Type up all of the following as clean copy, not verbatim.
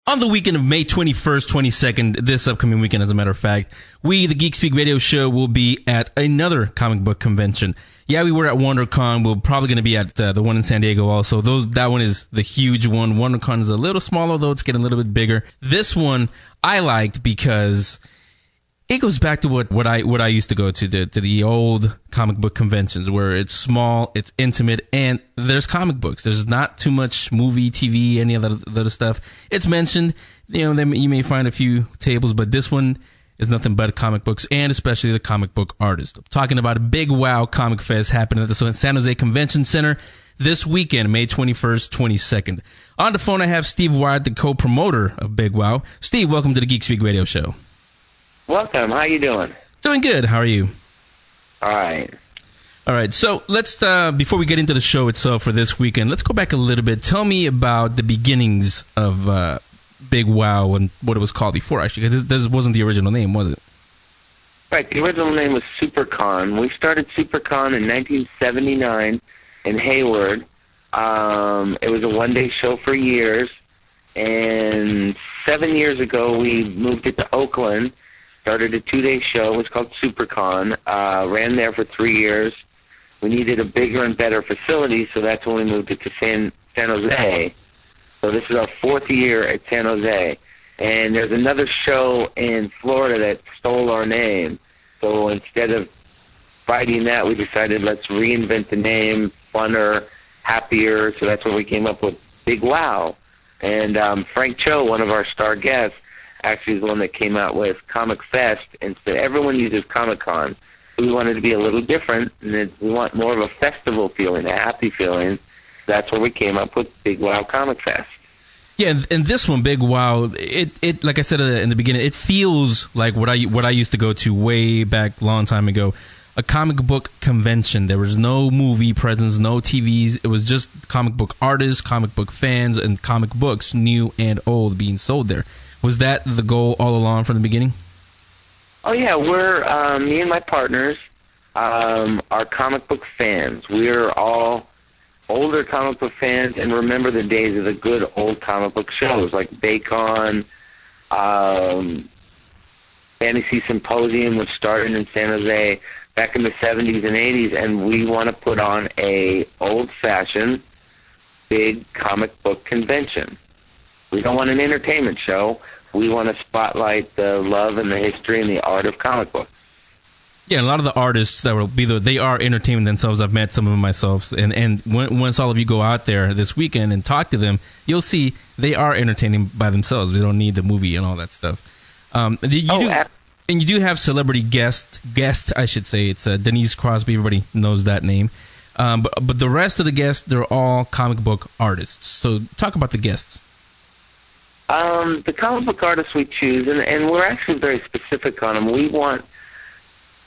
On the weekend of May 21st, 22nd, this upcoming weekend, as a matter of fact, we, the Geek Speak radio show, will be at another comic book convention. Yeah, we were at WonderCon. We're probably going to be at the one in San Diego also. That one is the huge one. WonderCon is a little smaller, though. It's getting a little bit bigger. This one I liked because it goes back to what I used to go to the old comic book conventions, where it's small, it's intimate, and there's comic books. There's not too much movie, TV, any other stuff. It's mentioned, you may find a few tables, but this one is nothing but comic books, and especially the comic book artist. I'm talking about a Big Wow Comic Fest happening at the San Jose Convention Center this weekend, May 21st, 22nd. On the phone, I have Steve Wyatt, the co-promoter of Big Wow. Steve, welcome to the Geek Speak radio show. Welcome. How you doing? Doing good. How are you? All right. All right. So let's, before we get into the show itself for this weekend, let's go back a little bit. Tell me about the beginnings of Big Wow and what it was called before, actually, because this wasn't the original name, was it? Right. The original name was SuperCon. We started SuperCon in 1979 in Hayward. It was a one-day show for years, and 7 years ago we moved it to Oakland. Started a two-day show. It was called SuperCon. Ran there for 3 years. We needed a bigger and better facility, so that's when we moved it to San Jose. So this is our fourth year at San Jose. And there's another show in Florida that stole our name. So instead of fighting that, we decided let's reinvent the name, funner, happier. So that's when we came up with Big Wow. And Frank Cho, one of our star guests, actually is the one that came out with Comic Fest. And so everyone uses Comic-Con. So we wanted to be a little different, and we want more of a festival feeling, a happy feeling. That's where we came up with Big Wow Comic Fest. Yeah, and this one, Big Wow, it like I said in the beginning, it feels like what I used to go to way back a long time ago. A comic book convention. There was no movie presence, no TVs. It was just comic book artists, comic book fans, and comic books, new and old, being sold there. Was that the goal all along from the beginning? Oh, yeah. We're, me and my partners, are comic book fans. We're all older comic book fans and remember the days of the good old comic book shows like Baycon, Fantasy Symposium, which started in San Jose back in the 70s and 80s, and we want to put on a old-fashioned big comic book convention. We don't want an entertainment show. We want to spotlight the love and the history and the art of comic books. Yeah, a lot of the artists that will be there, they are entertaining themselves. I've met some of them myself, and once all of you go out there this weekend and talk to them, you'll see they are entertaining by themselves. They don't need the movie and all that stuff. And you do have celebrity guest, I should say. It's Denise Crosby. Everybody knows that name. But the rest of the guests, they're all comic book artists. So talk about the guests. The comic book artists we choose, and we're actually very specific on them. We want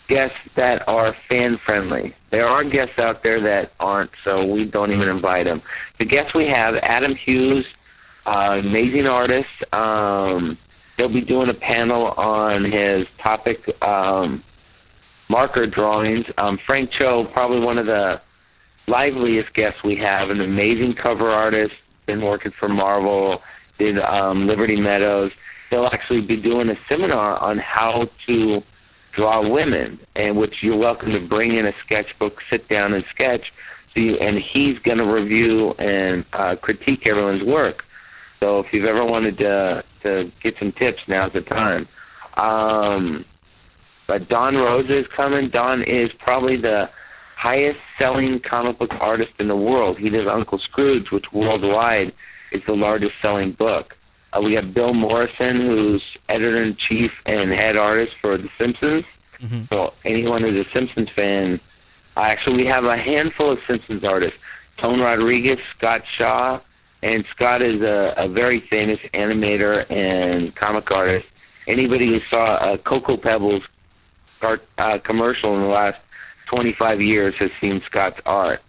guests that are fan-friendly. There are guests out there that aren't, so we don't even invite them. The guests we have, Adam Hughes, amazing artist. He'll be doing a panel on his topic, marker drawings. Frank Cho, probably one of the liveliest guests we have, an amazing cover artist, been working for Marvel, did Liberty Meadows. He'll actually be doing a seminar on how to draw women, and which you're welcome to bring in a sketchbook, sit down and sketch, and he's going to review and critique everyone's work. So if you've ever wanted to get some tips, now's the time. But Don Rosa is coming. Don is probably the highest-selling comic book artist in the world. He does Uncle Scrooge, which worldwide is the largest-selling book. We have Bill Morrison, who's editor-in-chief and head artist for The Simpsons. Mm-hmm. So anyone who's a Simpsons fan, actually we have a handful of Simpsons artists. Tone Rodriguez, Scott Shaw, and Scott is a very famous animator and comic artist. Anybody who saw a Cocoa Pebbles commercial in the last 25 years has seen Scott's art.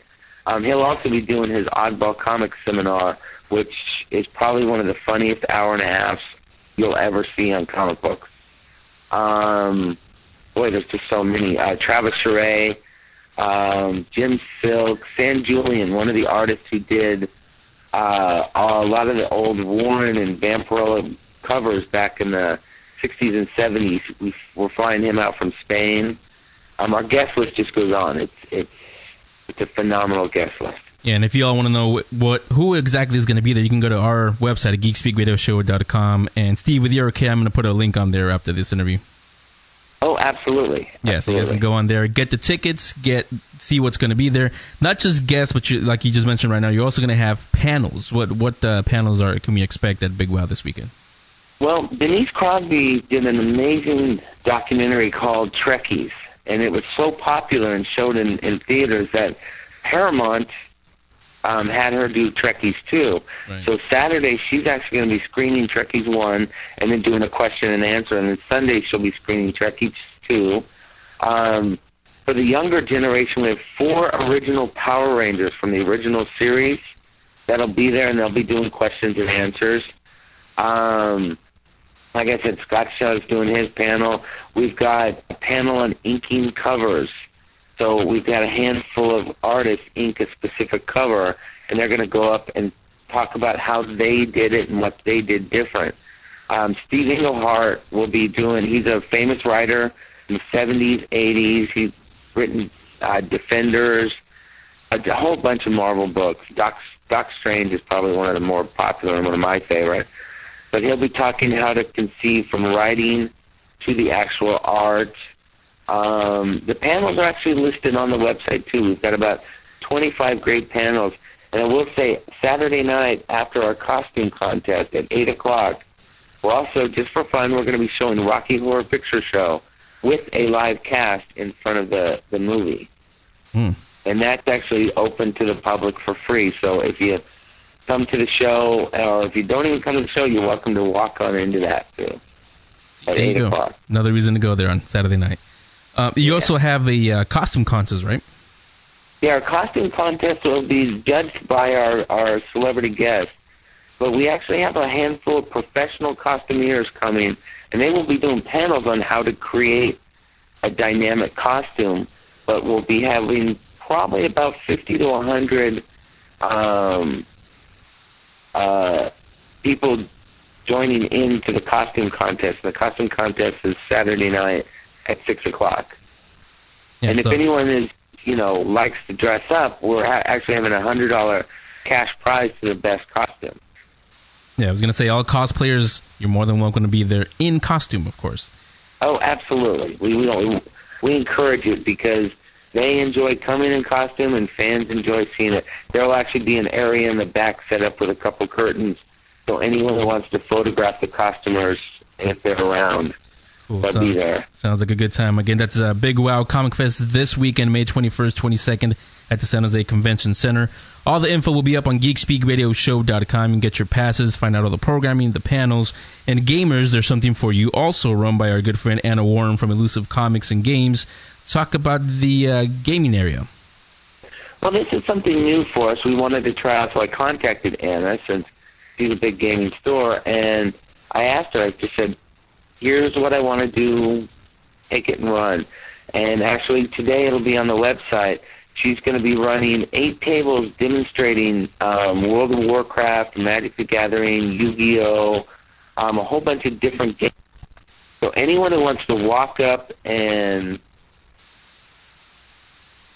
He'll also be doing his Oddball Comics seminar, which is probably one of the funniest hour and a halves you'll ever see on comic books. Boy, there's just so many. Travis Charest, Jim Silk, Sam Julian, one of the artists who did a lot of the old Warren and Vampirella covers back in the 60s and 70s. We're flying him out from Spain. Our guest list just goes on. It's a phenomenal guest list. Yeah, and if you all want to know who exactly is going to be there, you can go to our website at geekspeakradioshow.com. And Steve, with your okay, I'm going to put a link on there after this interview. Oh, absolutely. Yeah, so you guys can go on there, get the tickets, see what's going to be there. Not just guests, but like you just mentioned right now, you're also going to have panels. What panels can we expect at Big Wow this weekend? Well, Denise Crosby did an amazing documentary called Trekkies, and it was so popular and showed in theaters that Paramount had her do Trekkies 2. Right. So Saturday, she's actually going to be screening Trekkies 1 and then doing a question and answer. And then Sunday, she'll be screening Trekkies 2. For the younger generation, we have 4 original Power Rangers from the original series that'll be there, and they'll be doing questions and answers. Like I said, Scott Shaw's doing his panel. We've got a panel on inking covers. So we've got a handful of artists ink a specific cover, and they're going to go up and talk about how they did it and what they did different. Steve Englehart will be he's a famous writer in the 70s, 80s. He's written Defenders, a whole bunch of Marvel books. Doc Strange is probably one of the more popular and one of my favorites. But he'll be talking how to conceive from writing to the actual art. The panels are actually listed on the website, too. We've got about 25 great panels. And I will say, Saturday night after our costume contest at 8 o'clock, we're also, just for fun, we're going to be showing Rocky Horror Picture Show with a live cast in front of the movie. And that's actually open to the public for free. So if you come to the show, or if you don't even come to the show, you're welcome to walk on into that, too, at 8 o'clock. Another reason to go there on Saturday night. You also have a costume contest, right? Yeah, our costume contest will be judged by our celebrity guests. But we actually have a handful of professional costumiers coming, and they will be doing panels on how to create a dynamic costume. But we'll be having probably about 50 to 100 people joining into the costume contest. The costume contest is Saturday night at 6 o'clock. Yeah, and if anyone likes to dress up, we're actually having a $100 cash prize to the best costume. Yeah, I was going to say, all cosplayers, you're more than welcome to be there in costume, of course. Oh, absolutely. We encourage it because they enjoy coming in costume and fans enjoy seeing it. There will actually be an area in the back set up with a couple curtains, so anyone who wants to photograph the costumers, if they're around, cool. They'll be there. Sounds like a good time. Again, that's Big Wow Comic Fest this weekend, May 21st, 22nd at the San Jose Convention Center. All the info will be up on geekspeakradioshow.com. You can get your passes, find out all the programming, the panels, and gamers, there's something for you. Also run by our good friend Anna Warren from Elusive Comics and Games. Talk about the gaming area. Well, this is something new for us. We wanted to try out, so I contacted Anna since she's a big gaming store, and I asked her, I just said, here's what I want to do, take it and run. And actually today it'll be on the website. She's going to be running 8 tables demonstrating World of Warcraft, Magic the Gathering, Yu-Gi-Oh!, a whole bunch of different games. So anyone who wants to walk up and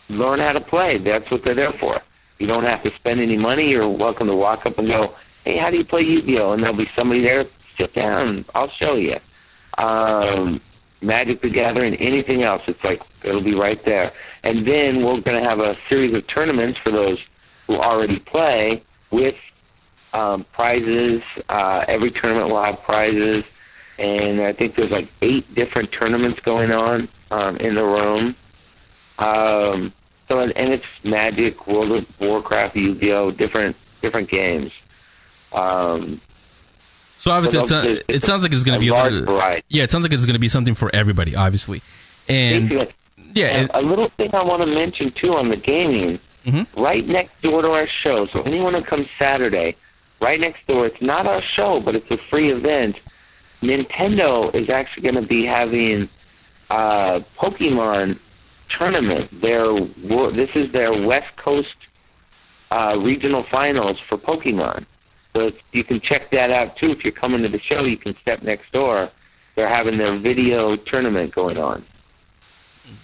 learn how to play, that's what they're there for. You don't have to spend any money. You're welcome to walk up and go, hey, how do you play Yu-Gi-Oh? And there'll be somebody there, sit down, I'll show you. Magic the Gathering, anything else, it'll be right there. And then we're going to have a series of tournaments for those who already play with prizes. Every tournament will have prizes, and I think there's 8 different tournaments going on in the room. And it's Magic, World of Warcraft, Yu-Gi-Oh, different games. So obviously, it sounds like it's going to be a large variety. Yeah, it sounds like it's going to be something for everybody, obviously. And a little thing I want to mention too on the gaming, right next door to our show. So anyone who comes Saturday, right next door, it's not our show, but it's a free event. Nintendo is actually going to be having a Pokemon tournament. This is their West Coast regional finals for Pokemon. So you can check that out, too. If you're coming to the show, you can step next door. They're having their video tournament going on.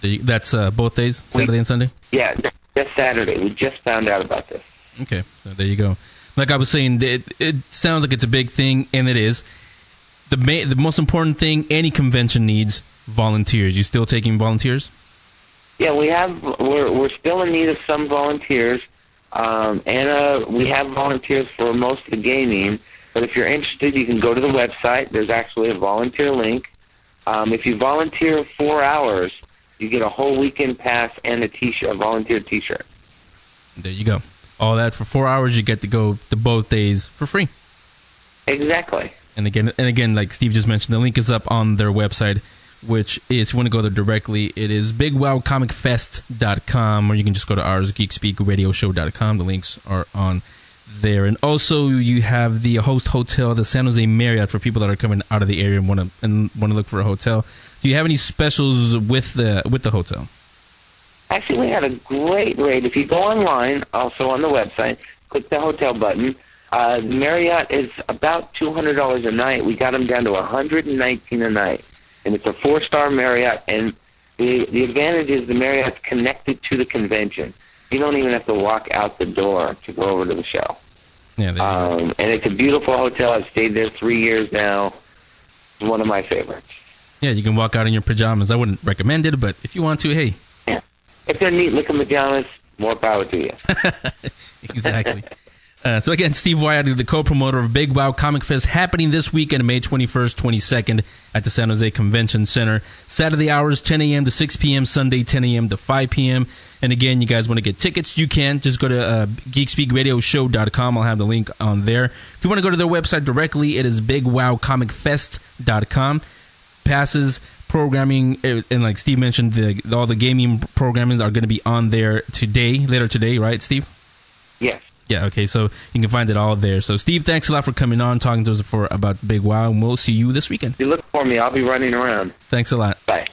That's both days, Saturday and Sunday? Yeah, just Saturday. We just found out about this. Okay, so there you go. Like I was saying, it sounds like it's a big thing, and it is. The most important thing any convention needs, volunteers. You still taking volunteers? Yeah, we're still in need of some volunteers. We have volunteers for most of the gaming, but if you're interested, you can go to the website. There's actually a volunteer link. If you volunteer 4 hours, you get a whole weekend pass and a volunteer T-shirt. There you go. All that for 4 hours, you get to go to both days for free. Exactly. And again, like Steve just mentioned, the link is up on their website, which is, if you want to go there directly, it is bigwowcomicfest.com, or you can just go to ours, geekspeakradioshow.com. The links are on there. And also, you have the host hotel, the San Jose Marriott, for people that are coming out of the area and want to look for a hotel. Do you have any specials with the hotel? Actually, we had a great rate. If you go online, also on the website, click the hotel button. Marriott is about $200 a night. We got them down to $119 a night. And it's a 4-star Marriott, and the advantage is the Marriott's connected to the convention. You don't even have to walk out the door to go over to the show. Yeah, and it's a beautiful hotel. I've stayed there 3 years now. It's one of my favorites. Yeah, you can walk out in your pajamas. I wouldn't recommend it, but if you want to, hey. Yeah. If they're neat-looking pajamas, more power to you. Exactly. So again, Steve Wyatt, the co-promoter of Big Wow Comic Fest, happening this weekend, May 21st, 22nd, at the San Jose Convention Center. Saturday hours, 10 a.m. to 6 p.m., Sunday, 10 a.m. to 5 p.m. And again, you guys want to get tickets, you can. Just go to geekspeakradioshow.com. I'll have the link on there. If you want to go to their website directly, it is bigwowcomicfest.com. Passes, programming, and like Steve mentioned, all the gaming programming are going to be on there later today, right, Steve? Yes. Yeah, okay, so you can find it all there. So, Steve, thanks a lot for coming on, talking to us about Big Wow, and we'll see you this weekend. You look for me. I'll be running around. Thanks a lot. Bye.